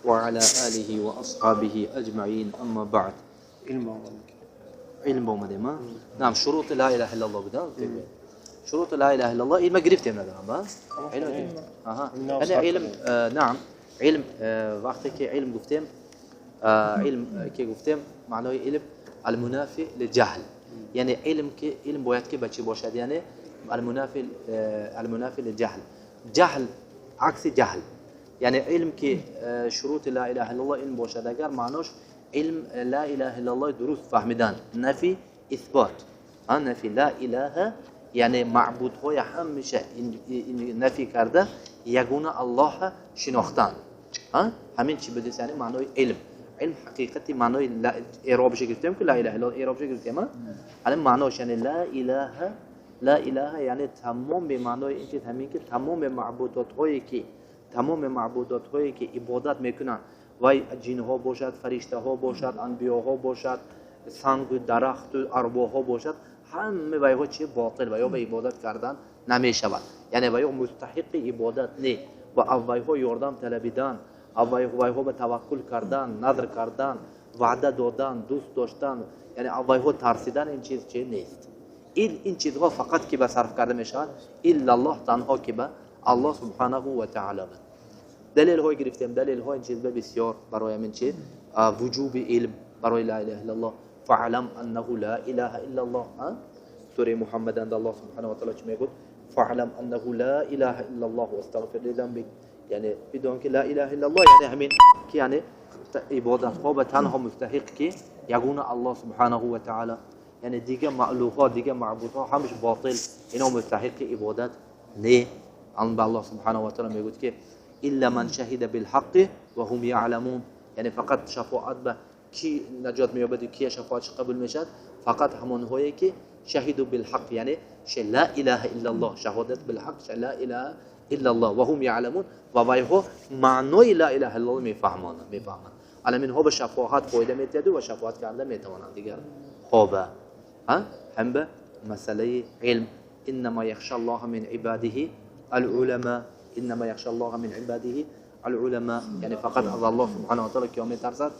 وعلى آله وأصحابه أجمعين أما بعد. علم بومده ما نعم شروط لا إله إلا الله بدأ شروط لا إله إلا الله ما قرفتهم هذا ما علم أنا علم نعم علم وقت كي علم قفتهم علم كي قفتهم معناه علم المنافي للجهل يعني علم كي علم بويات كي بتشي بوشاد يعني المنافي للجهل جهل عكس جهل يعني علم كي شروط لا إله إلا الله علم بوشاد أجر معناش علم لا إله إلا الله دروس فهمدان نفي إثبات نفي لا إله يعني معبود هو همش نفي کرده يجونا الله شناختن همین چی بده یعنی معنای علم علم حقیقتی معنای لا اعرابش گفتم که لا اله الا الله اعرابش گفتم الان معناش یعنی لا اله یعنی تمام به معنای اینکه همین که تمام معبودات هایی که عبادت میکنن وای جن ها باشد فرشته ها باشد انبیا ها باشد سنگ درخت ارواح ها باشد همه وای ها چه باطل وای ها به عبادت کردن نمیشود یعنی وای ها مستحق عبادت نه و وای ها یاردم طلبیدن وای ها به توکل کردن نظر کردن وعده دادن دوست داشتن یعنی وای ها ترسیدن این چیز چه نیست این چیزها فقط که به صرف کرده میشود الا الله تنها که به الله سبحانه و تعالی دلیل های گرفتیم دلیل های این چیز بسیار برای من چه وجوب علم برای لا اله الا الله فعلم انه لا اله الا الله سوره محمد اند الله سبحانه و تعالی چه میگه فعلم انه لا اله الا الله واستغفر لذنبك یعنی بدون که لا اله الا الله یعنی همین که یعنی عبادت ها به تنها مستحق که یگون الله سبحانه و تعالی یعنی دیگه معلوفات دیگه معبودها همش باطل اینا مستحق عبادت نه الله سبحانه و تعالی میگه که الا من شهد بالحق وهم يعلمون یعنی فقط شفاعت به کی نجات میابد کی شفاعت قبول میشد فقط همون هایی که شهید بالحق یعنی لا اله الا الله شهادت بالحق لا اله الا الله وهم يعلمون و وایها معنای لا اله الا الله میفهمند علم اینها به شفاعت فایده میده و شفاعت کرده میتوانند دیگر خوبه هم به مسئله علم انما يخشى الله من عباده العلماء انما يخشى الله من عباده العلماء يعني فقط از الله سبحانه وتعالى که میترسد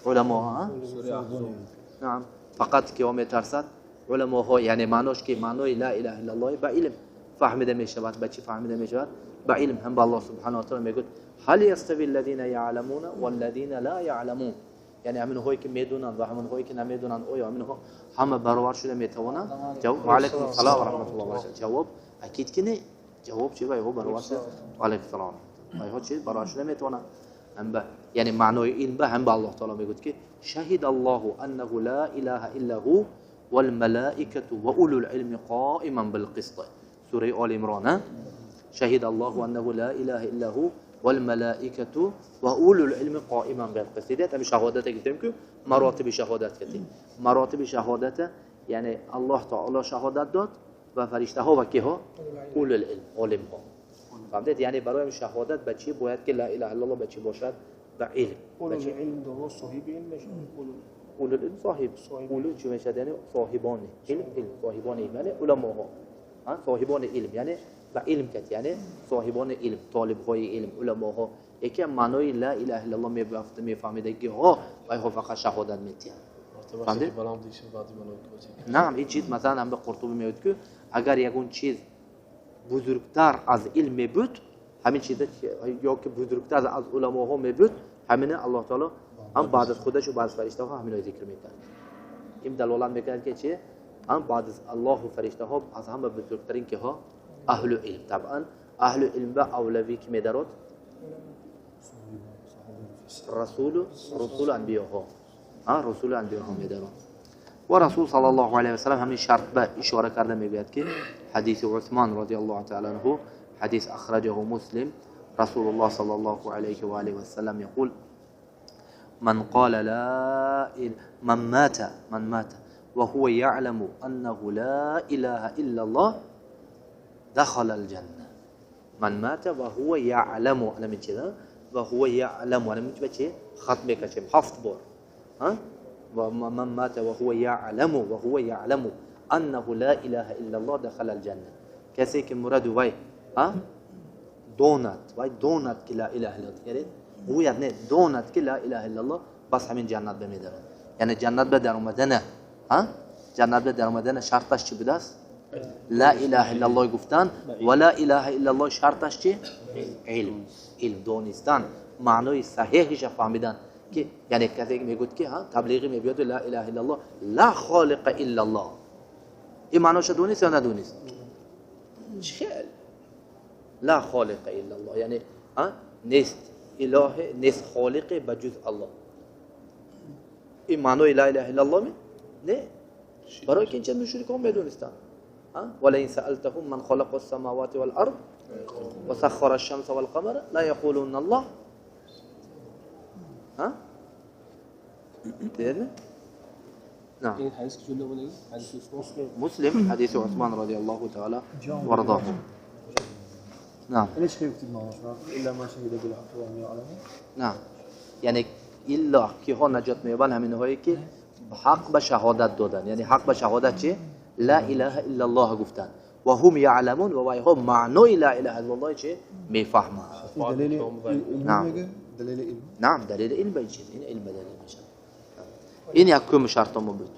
علماء نعم فقط که میترسد علماء یعنی معناش که معنای لا اله الا الله با علم فهمیده میشود با چی فهمیده میشود با علم هم با الله سبحانه وتعالى میگه هل يستوي الذين يعلمون والذين لا يعلمون یعنی همین هایی که میدونن و همین هایی که نمیدونن آیا همینها همه برابر شده میتوانند جواب علیکم السلام و رحمت الله و برکاته جواب اکید که نه جواب چی وای هو برابر شده علیکم السلام وای ها چی برابر شده میتونه هم به یعنی معنای این به هم به الله تعالی میگه که شهد الله انه لا اله الا هو والملائکه واولو العلم قائما بالقسط سوره آل عمران شهد الله انه لا اله الا هو والملائکه واولو العلم قائما بالقسط ده تم شهادت گفتیم که مراتب شهادت کردیم مراتب شهادت یعنی الله تعالی شهادت داد و فرشته ها و که ها اولو العلم علم ها فهمید یعنی برای شهادت به چی باید که لا اله الا الله به چی باشد به علم اولو العلم دو صاحب علم میشه اولو العلم صاحب اولو چی میشه یعنی صاحبان علم صاحبان علم یعنی علما ها صاحبان علم یعنی به علم کت یعنی صاحبان علم طالب های علم علما ها یکی معنای لا اله الا الله میفهمیده که ها ها فقط شهادت میتین فهمید نعم این چیز مثلا هم به قرطبی میگه که اگر یکون چیز بزرگتر از علم بود همین چیز یا که بزرگتر از علما ها میبود همین الله تعالی هم بعد از خودش و بعد از فرشته ها همین رو ذکر میکنه این دلالت میکنه که چه هم بعد از الله و فرشته ها از همه بزرگترین که ها اهل علم طبعا اهل علم به اولوی که میدارد رسول انبیا ها رسول انبیا ها میدارد و رسول صلی الله علیه و سلم همین شرط به اشاره کرده میگوید که حدیث عثمان رضی الله تعالی عنه حدیث اخرجه مسلم رسول الله صلی الله علیه و آله و سلم يقول من قال لا من مات وهو يعلم انه لا اله الا الله دخل الجنه من مات وهو يعلم انا من كذا وهو يعلم انا من چه ختم بکشم 7 بار ومن مات وهو يعلم انه لا اله الا الله دخل الجنه کسی که مراد وای دونت که لا اله الا الله باید نه داند که لا اله الا الله بس همین جنت بمیداره. یعنی جنت به در اومدن جنت به در اومدن شرطش چی بوده است؟ لا اله الا الله گفتن و لا اله الا الله شرطش چی؟ علم دانستن معنای صحیحش فهمیدن که یعنی کسی میگه که تبلیغی میگه لا اله الا الله لا خالق الا الله این معناش دونست یا ندونست؟ چه لا خالق الا الله یعنی نیست اله نیست خالق بجز الله. این معنای لا اله الا الله نه برای که این چند مشرکان میدونستن ولئن سألتهم من خلق السماوات والأرض وسخر الشمس والقمر لا يقولون الله دیدن؟ نعم. این حدیث که جلو بودی حدیث مسلم حديث عثمان رضي الله تعالى وارضاه. نعم. ليش كيف تكتب معه إلا ما شهد بالحق وهم يعلمون؟ نعم. یعنی الا که ها نجات میبرن همین هایی که حق به شهادت دادن. یعنی حق به شهادت چه؟ لا اله الا الله گفتن و هم یعلمون و وایها معنای لا اله الا الله چه؟ میفهمن. دلیل نعم. دلیل علم. نعم دلیل علم به این چیز این علم دلیل میشه. این یک کم شرط ما بود.